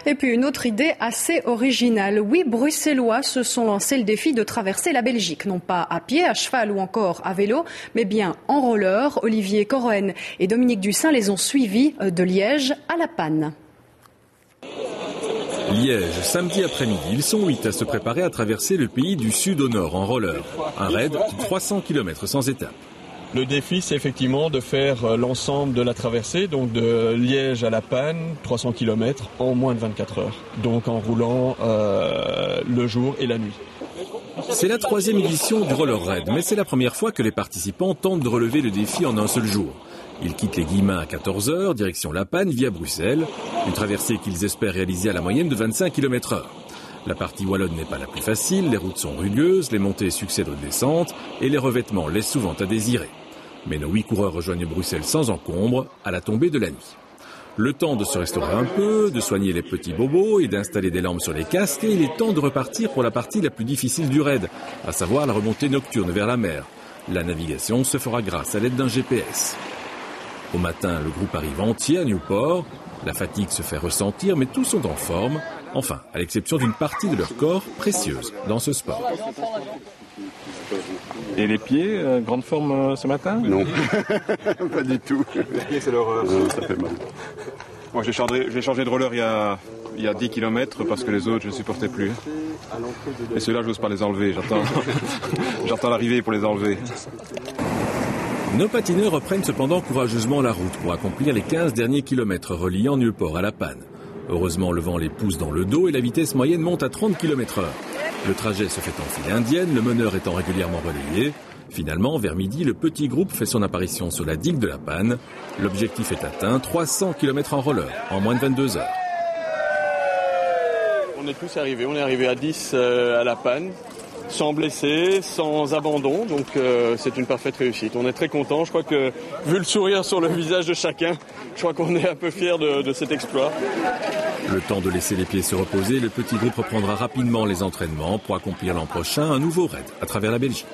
Et puis une autre idée assez originale. 8 Bruxellois se sont lancés le défi de traverser la Belgique. Non pas à pied, à cheval ou encore à vélo, mais bien en roller. Olivier Corroen et Dominique Dussin les ont suivis de Liège à La Panne. Liège, samedi après-midi, ils sont 8 à se préparer à traverser le pays du sud au nord en roller. Un raid de 300 km sans étape. Le défi, c'est effectivement de faire l'ensemble de la traversée, donc de Liège à La Panne, 300 km en moins de 24 heures. Donc en roulant le jour et la nuit. C'est la 3e édition du Roller Raid, mais c'est la première fois que les participants tentent de relever le défi en un seul jour. Ils quittent les Guillemins à 14h, direction La Panne via Bruxelles, une traversée qu'ils espèrent réaliser à la moyenne de 25 km/h. La partie wallonne n'est pas la plus facile, les routes sont rugueuses, les montées succèdent aux descentes et les revêtements laissent souvent à désirer. Mais nos 8 coureurs rejoignent Bruxelles sans encombre à la tombée de la nuit. Le temps de se restaurer un peu, de soigner les petits bobos et d'installer des lampes sur les casques, et il est temps de repartir pour la partie la plus difficile du raid, à savoir la remontée nocturne vers la mer. La navigation se fera grâce à l'aide d'un GPS. Au matin, le groupe arrive entier à Newport. La fatigue se fait ressentir, mais tous sont en forme. Enfin, à l'exception d'une partie de leur corps précieuse dans ce sport. Et les pieds, grande forme ce matin? Non, pas du tout. Les pieds, c'est l'horreur. Ça fait mal. Moi, j'ai changé de roller il y a 10 km parce que les autres, je ne supportais plus. Et ceux-là, je n'ose pas les enlever. J'attends l'arrivée pour les enlever. Nos patineurs reprennent cependant courageusement la route pour accomplir les 15 derniers kilomètres reliant Newport à La Panne. Heureusement, le vent les pousse dans le dos et la vitesse moyenne monte à 30 km/h. Le trajet se fait en file indienne, le meneur étant régulièrement relayé. Finalement, vers midi, le petit groupe fait son apparition sur la digue de La Panne. L'objectif est atteint, 300 km en roller, en moins de 22 heures. On est tous arrivés, on est arrivés à 10 à La Panne, sans blessés, sans abandon, donc c'est une parfaite réussite. On est très contents, je crois que, vu le sourire sur le visage de chacun, je crois qu'on est un peu fiers de cet exploit. Le temps de laisser les pieds se reposer, le petit groupe reprendra rapidement les entraînements pour accomplir l'an prochain un nouveau raid à travers la Belgique.